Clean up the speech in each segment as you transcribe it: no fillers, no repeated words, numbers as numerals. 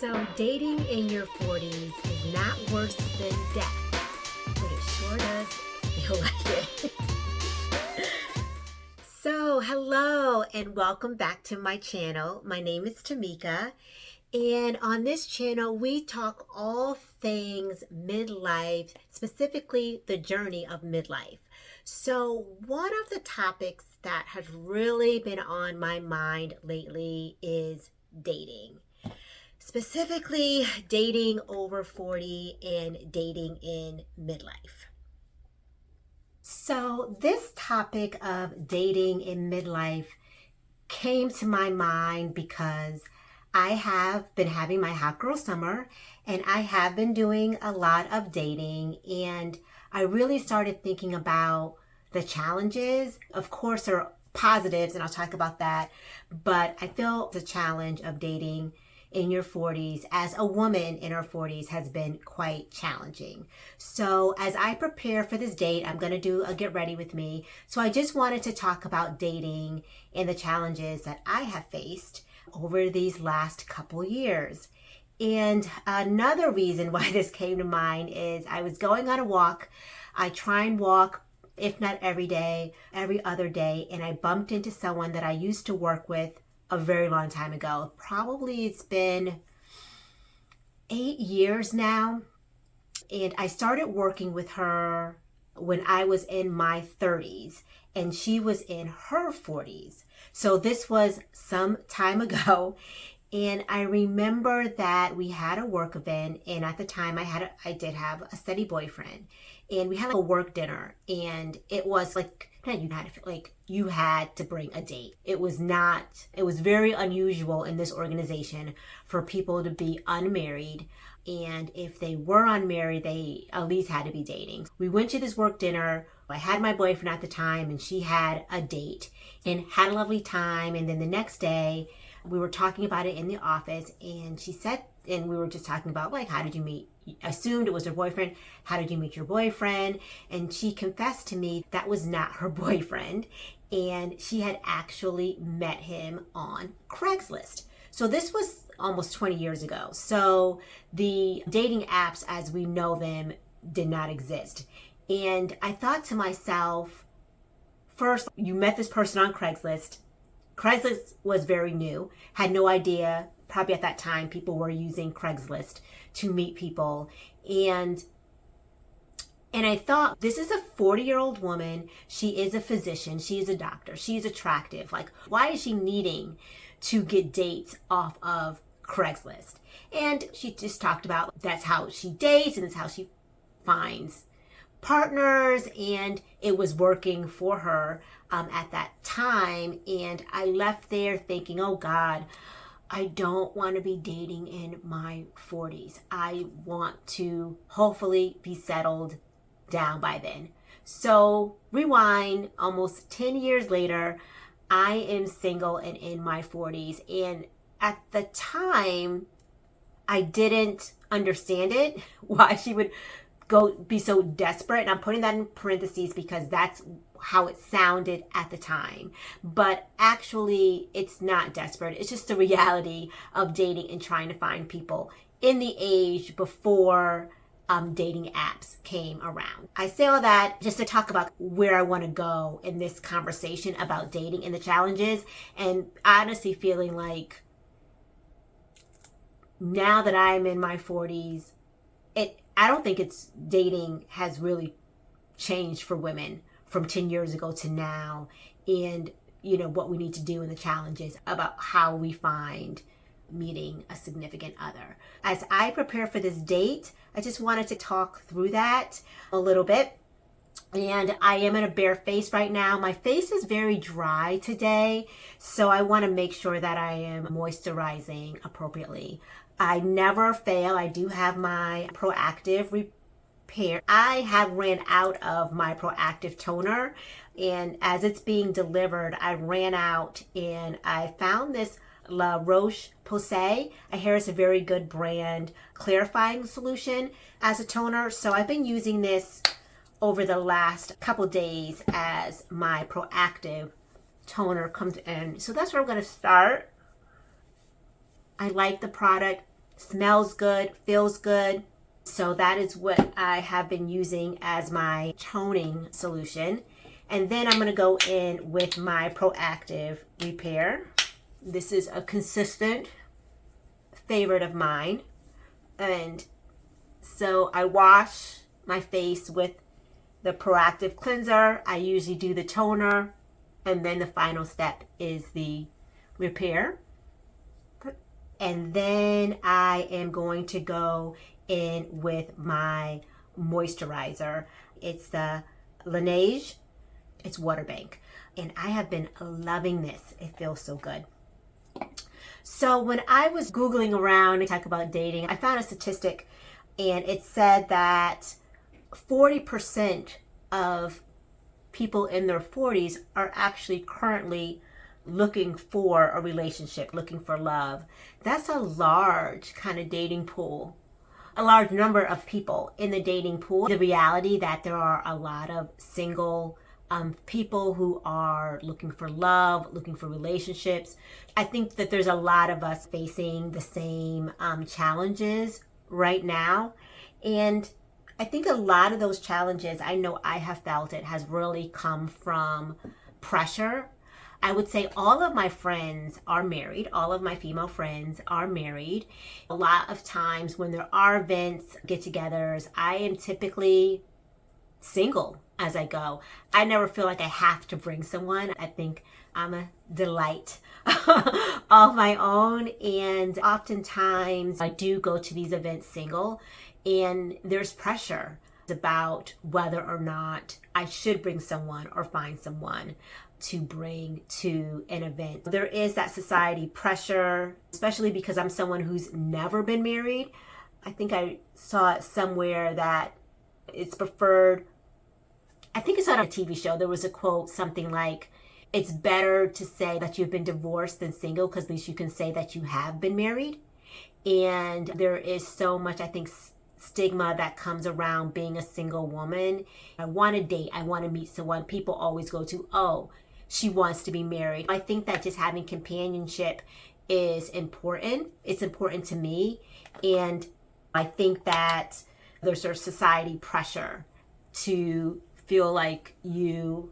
So dating in your 40s is not worse than death, but it sure does feel like it. So hello and welcome back to my channel. My name is Tamika, and on this channel we talk all things midlife, specifically the journey of midlife. So one of the topics that has really been on my mind lately is dating. Specifically, dating over 40 and dating in midlife. So this topic of dating in midlife came to my mind because I have been having my hot girl summer and I have been doing a lot of dating, and I really started thinking about the challenges. Of course, there are positives and I'll talk about that, but I feel the challenge of dating in your 40s as a woman in her 40s has been quite challenging. So as I prepare for this date, I'm going to do a get ready with me. So I just wanted to talk about dating and the challenges that I have faced over these last couple years. And another reason why this came to mind is I was going on a walk. I try and walk, if not every day, every other day, and I bumped into someone that I used to work with a very long time ago. Probably it's been 8 years now. And I started working with her when I was in my 30s and she was in her 40s. So this was some time ago. And I remember that we had a work event, and at the time I did have a steady boyfriend, and we had like a work dinner, and it was like you had to bring a date. It was very unusual in this organization for people to be unmarried, and if they were unmarried, they at least had to be dating. We went to this work dinner. I had my boyfriend at the time and she had a date and had a lovely time. And then the next day we were talking about it in the office, and she said, and we were just talking about like, how did you meet? I assumed it was her boyfriend. How did you meet your boyfriend? And she confessed to me that was not her boyfriend, and she had actually met him on Craigslist. So this was almost 20 years ago. So the dating apps as we know them did not exist. And I thought to myself, first, you met this person on Craigslist. Craigslist was very new, had no idea, probably at that time, people were using Craigslist to meet people. And I thought, this is a 40-year-old woman. She is a physician. She is a doctor. She's attractive. Like, why is she needing to get dates off of Craigslist? And she just talked about that's how she dates and it's how she finds partners, and it was working for her at that time. And I left there thinking, oh God, I don't want to be dating in my 40s. I want to hopefully be settled down by then. So rewind, almost 10 years later, I am single and in my 40s. And at the time, I didn't understand it, why she would be so desperate. And I'm putting that in parentheses because that's how it sounded at the time. But actually, it's not desperate. It's just the reality of dating and trying to find people in the age before dating apps came around. I say all that just to talk about where I want to go in this conversation about dating and the challenges, and honestly feeling like now that I'm in my 40s, I don't think dating has really changed for women from 10 years ago to now, and what we need to do and the challenges about how we find meeting a significant other. As I prepare for this date, I just wanted to talk through that a little bit. And I am in a bare face right now. My face is very dry today, so I want to make sure that I am moisturizing appropriately. I never fail. I do have my Proactiv repair. I have ran out of my Proactiv toner, and as it's being delivered, I ran out, and I found this La Roche-Posay. I hear it's a very good brand clarifying solution as a toner. So I've been using this over the last couple days as my Proactiv toner comes in. So that's where I'm going to start. I like the product. smells good, feels good. So that is what I have been using as my toning solution. And then I'm going to go in with my Proactiv Repair. This is a consistent favorite of mine. And so I wash my face with the Proactiv cleanser. I usually do the toner, and then the final step is the repair. And then I am going to go in with my moisturizer. It's the Laneige. It's Water Bank. And I have been loving this. It feels so good. So when I was Googling around to talk about dating, I found a statistic, and it said that 40% of people in their 40s are actually currently looking for a relationship, looking for love. That's a large kind of dating pool, a large number of people in the dating pool. The reality that there are a lot of single people who are looking for love, looking for relationships. I think that there's a lot of us facing the same challenges right now. And I think a lot of those challenges, I know I have felt it, has really come from pressure. I would say all of my friends are married. All of my female friends are married. A lot of times when there are events, get-togethers, I am typically single as I go. I never feel like I have to bring someone. I think I'm a delight of my own. And oftentimes I do go to these events single, and there's pressure about whether or not I should bring someone or find someone to bring to an event. There is that society pressure, especially because I'm someone who's never been married. I think I saw it somewhere that it's preferred. I think it's on a TV show. There was a quote, something like, it's better to say that you've been divorced than single, because at least you can say that you have been married. And there is so much, I think, stigma that comes around being a single woman. I want to date, I want to meet someone. People always go to, oh, she wants to be married. I think that just having companionship is important. It's important to me. And I think that there's sort of society pressure to feel like you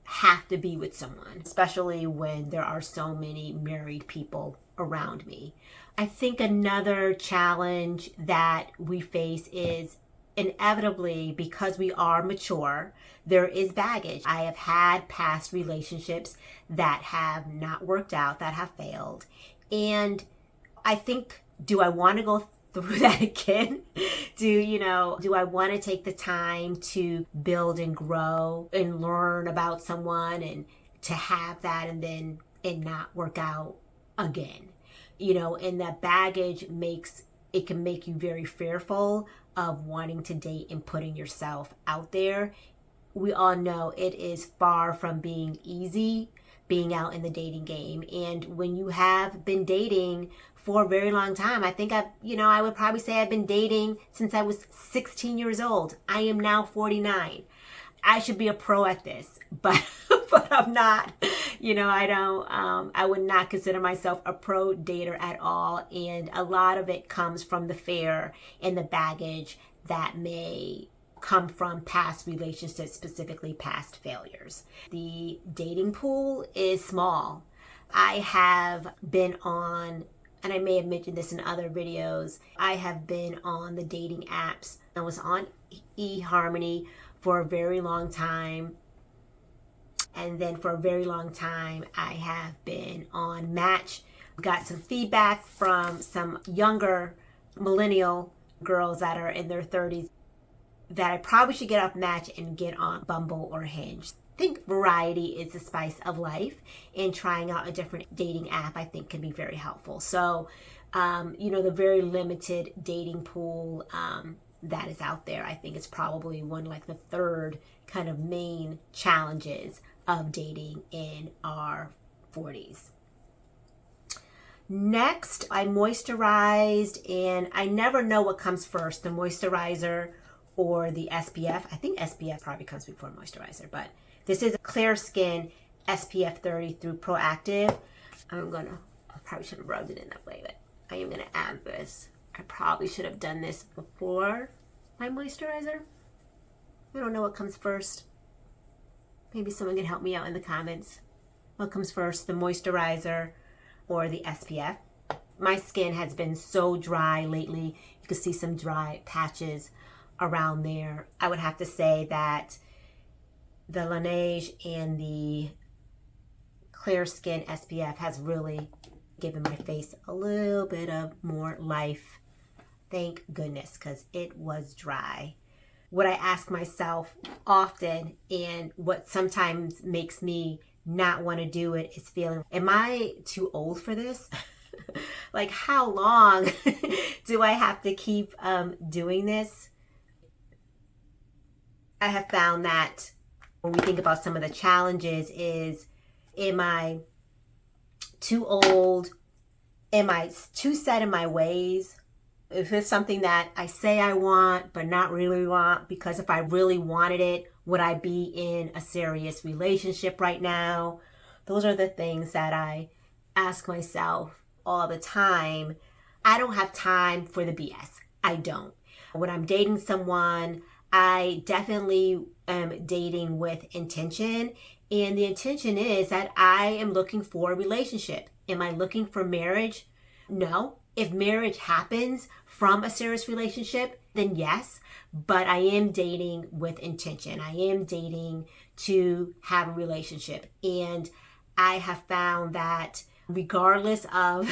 have to be with someone, especially when there are so many married people around me. I think another challenge that we face is inevitably, because we are mature, there is baggage. I have had past relationships that have not worked out, that have failed. And I think, do I want to go through that again? Do I want to take the time to build and grow and learn about someone, and to have that and then it not work out again? And that baggage can make you very fearful of wanting to date and putting yourself out there. We all know it is far from being easy being out in the dating game. And when you have been dating for a very long time, I think I would probably say I've been dating since I was 16 years old. I am now 49. I should be a pro at this, but I'm not. I would not consider myself a pro dater at all. And a lot of it comes from the fear and the baggage that may come from past relationships, specifically past failures. The dating pool is small. I have been on, and I may have mentioned this in other videos, I have been on the dating apps. I was on eHarmony for a very long time. And then for a very long time, I have been on Match. Got some feedback from some younger millennial girls that are in their 30s that I probably should get off Match and get on Bumble or Hinge. I think variety is the spice of life, and trying out a different dating app I think can be very helpful. So, the very limited dating pool that is out there, I think it's probably like the third kind of main challenges of dating in our 40s. Next, I moisturized, and I never know what comes first, the moisturizer or the SPF. I think SPF probably comes before moisturizer, but this is a Clear Skin SPF 30 through Proactiv. I probably shouldn't have rubbed it in that way, but I am going to add this. I probably should have done this before my moisturizer. I don't know what comes first. Maybe someone can help me out in the comments. What comes first, the moisturizer or the SPF? My skin has been so dry lately. You can see some dry patches around there. I would have to say that the Laneige and the Clear Skin SPF has really given my face a little bit of more life. Thank goodness, because it was dry. What I ask myself often, and what sometimes makes me not want to do it, is feeling, am I too old for this? Like, how long do I have to keep doing this? I have found that when we think about some of the challenges is, am I too old? Am I too set in my ways? If it's something that I say I want, but not really want, because if I really wanted it, would I be in a serious relationship right now? Those are the things that I ask myself all the time. I don't have time for the BS. I don't. When I'm dating someone, I definitely am dating with intention. And the intention is that I am looking for a relationship. Am I looking for marriage? No. If marriage happens from a serious relationship, then yes. But I am dating with intention. I am dating to have a relationship. And I have found that regardless of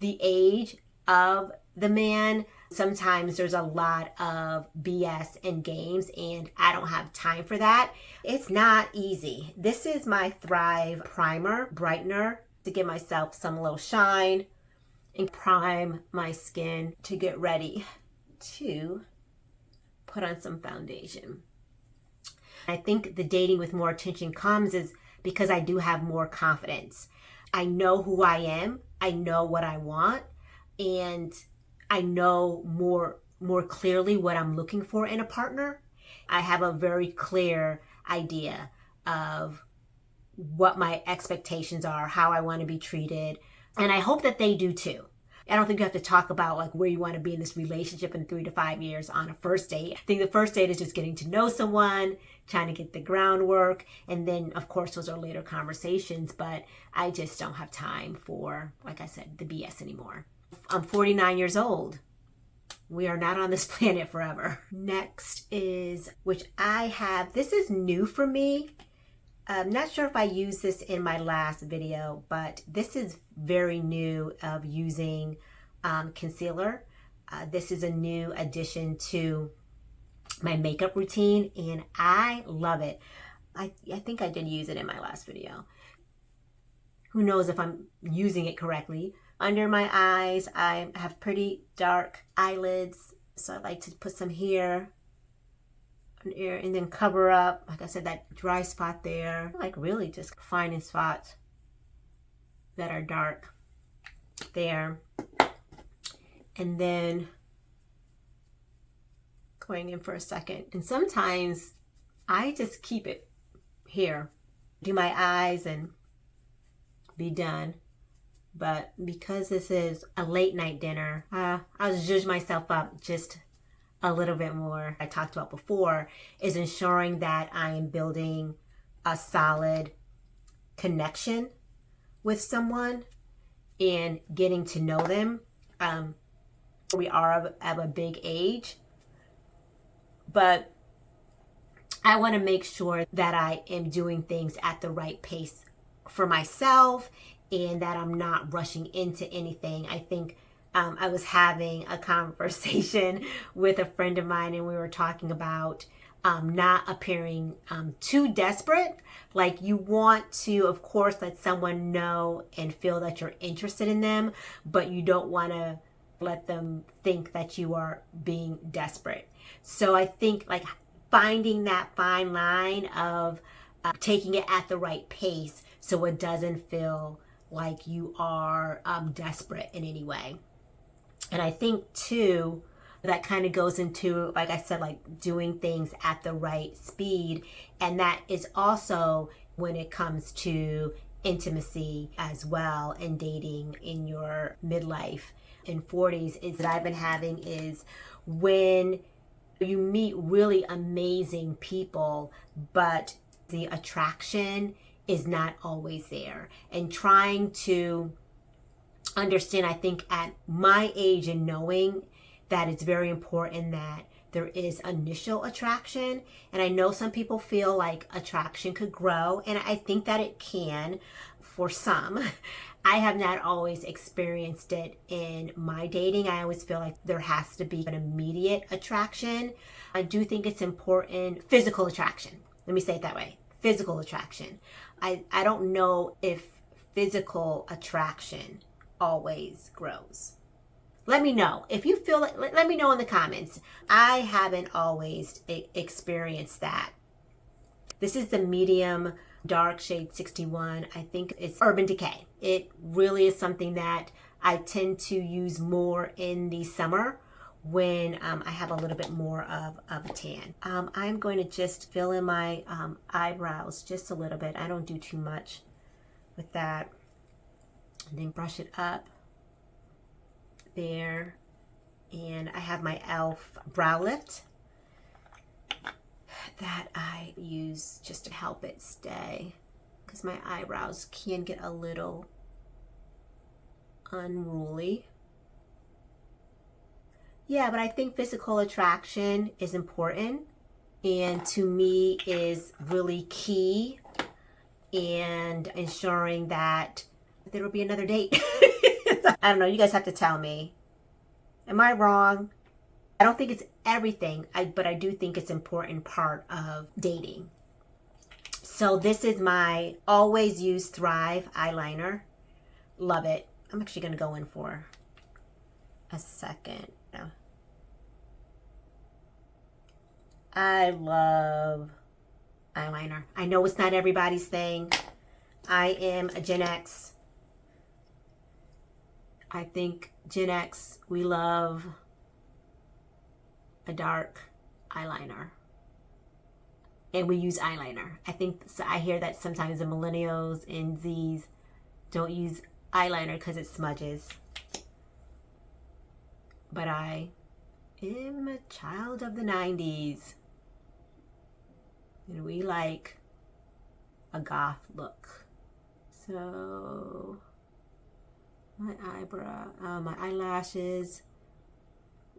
the age of the man, sometimes there's a lot of BS and games, and I don't have time for that. It's not easy. This is my Thrive Primer Brightener to give myself some little shine and prime my skin to get ready to put on some foundation. I think the dating with more attention comes is because I do have more confidence. I know who I am. I know what I want. And I know more clearly what I'm looking for in a partner. I have a very clear idea of what my expectations are, how I want to be treated. And I hope that they do too. I don't think you have to talk about like where you want to be in this relationship in 3 to 5 years on a first date. I think the first date is just getting to know someone, trying to get the groundwork. And then of course those are later conversations, but I just don't have time for, like I said, the BS anymore. I'm 49 years old. We are not on this planet forever. Next is, which I have, this is new for me. I'm not sure if I used this in my last video, but this is very new of using concealer. This is a new addition to my makeup routine and I love it. I think I did use it in my last video. Who knows if I'm using it correctly. Under my eyes, I have pretty dark eyelids, so I like to put some here and then cover up, like I said, that dry spot there. Like really just finding spots that are dark there. And then going in for a second. And sometimes I just keep it here. Do my eyes and be done. But because this is a late night dinner, I'll zhuzh myself up just a little bit more. I talked about before is ensuring that I am building a solid connection with someone and getting to know them. We are of a big age, but I want to make sure that I am doing things at the right pace for myself and that I'm not rushing into anything. I think I was having a conversation with a friend of mine and we were talking about not appearing too desperate. Like you want to, of course, let someone know and feel that you're interested in them, but you don't want to let them think that you are being desperate. So I think like finding that fine line of taking it at the right pace so it doesn't feel like you are desperate in any way. And I think too, that kind of goes into, like I said, like doing things at the right speed. And that is also when it comes to intimacy as well in dating in your midlife and 40s is that I've been having is when you meet really amazing people, but the attraction is not always there. And trying to understand, I think at my age and knowing that it's very important that there is initial attraction. And I know some people feel like attraction could grow, and I think that it can for some. I have not always experienced it in my dating. I always feel like there has to be an immediate attraction. I do think it's important, physical attraction. Let me say it that way, physical attraction. I don't know if physical attraction always grows. Let me know if you feel it. Let me know in the comments. I haven't always experienced that. This is the medium dark shade 61. I think it's Urban Decay. It really is something that I tend to use more in the summer when I have a little bit more of a tan. I'm going to just fill in my eyebrows just a little bit. I don't do too much with that. And then brush it up there. And I have my e.l.f. brow lift that I use just to help it stay, because my eyebrows can get a little unruly. Yeah, but I think physical attraction is important, and to me is really key and ensuring that there will be another date. I don't know, you guys have to tell me. Am I wrong? I don't think it's everything, but I do think it's an important part of dating. So this is my always use Thrive eyeliner. Love it. I'm actually going to go in for a second. No. I love eyeliner. I know it's not everybody's thing. I am a Gen X. I think Gen X, we love a dark eyeliner. And we use eyeliner. I think, so I hear that sometimes the millennials and Zs don't use eyeliner because it smudges. But I am a child of the 90s. And we like a goth look. So my eyebrow, my eyelashes.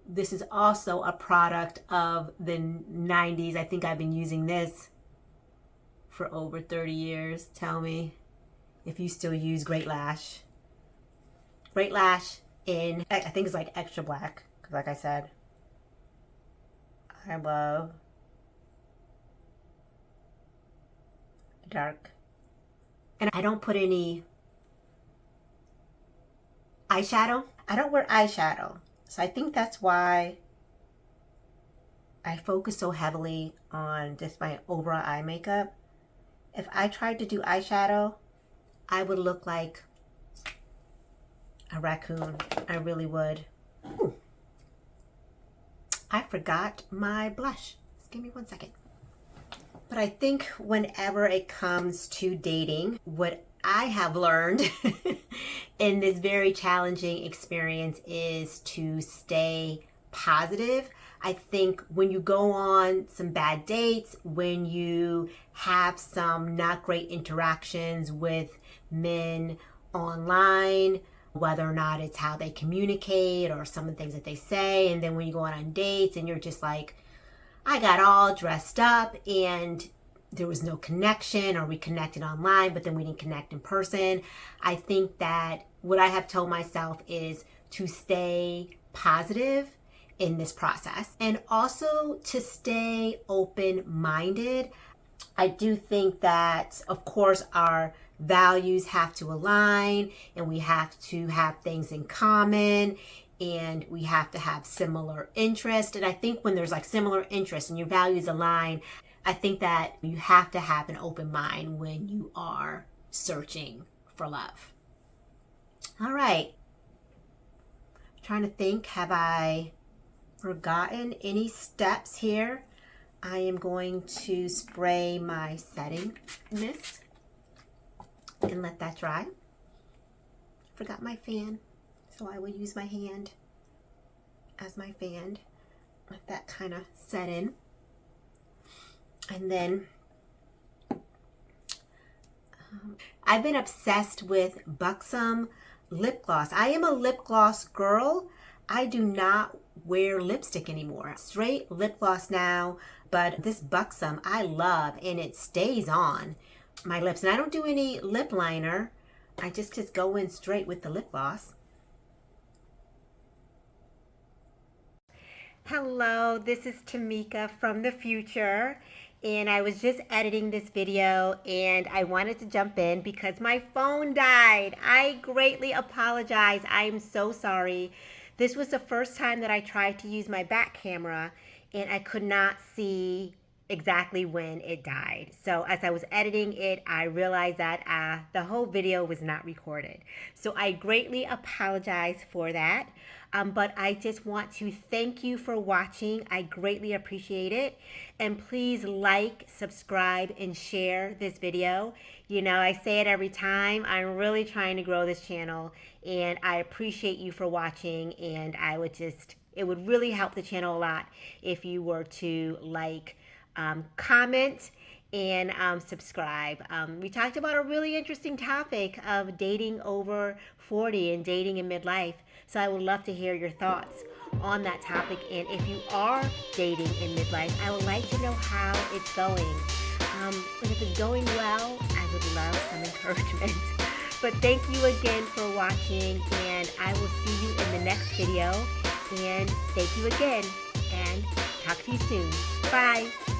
This is also a product of the 90s. I think I've been using this for over 30 years. Tell me if you still use Great Lash. Great Lash in, I think it's like extra black. Because like I said, I love dark. And I don't put any eyeshadow. I don't wear eyeshadow. So I think that's why I focus so heavily on just my overall eye makeup. If I tried to do eyeshadow, I would look like a raccoon. I really would. Ooh. I forgot my blush. Just give me 1 second. But I think whenever it comes to dating, what I have learned in this very challenging experience is to stay positive. I think when you go on some bad dates, when you have some not great interactions with men online, whether or not it's how they communicate or some of the things that they say, and then when you go on dates and you're just like, I got all dressed up and there was no connection, or we connected online, but then we didn't connect in person. I think that what I have told myself is to stay positive in this process and also to stay open-minded. I do think that, of course, our values have to align and we have to have things in common and we have to have similar interests. And I think when there's like similar interests and your values align, I think that you have to have an open mind when you are searching for love. All right. I'm trying to think, have I forgotten any steps here? I am going to spray my setting mist. and let that dry. Forgot my fan, so I will use my hand as my fan. Let that kind of set in. And then I've been obsessed with Buxom lip gloss. I am a lip gloss girl. I do not wear lipstick anymore. Straight lip gloss now, but this Buxom I love, and it stays on my lips. And I don't do any lip liner. I just go in straight with the lip gloss. Hello, this is Tamika from the future, and I was just editing this video and I wanted to jump in because my phone died. I greatly apologize. I am so sorry. This was the first time that I tried to use my back camera and I could not see exactly when it died. So as I was editing it, I realized that the whole video was not recorded. So I greatly apologize for that. But I just want to thank you for watching. I greatly appreciate it. And please like, subscribe, and share this video. You know, I say it every time. I'm really trying to grow this channel, and I appreciate you for watching. And it would really help the channel a lot if you were to like, comment, and subscribe. We talked about a really interesting topic of dating over 40 and dating in midlife. So I would love to hear your thoughts on that topic. And if you are dating in midlife, I would like to know how it's going. And if it's going well, I would love some encouragement. But thank you again for watching, and I will see you in the next video. And thank you again, and talk to you soon. Bye.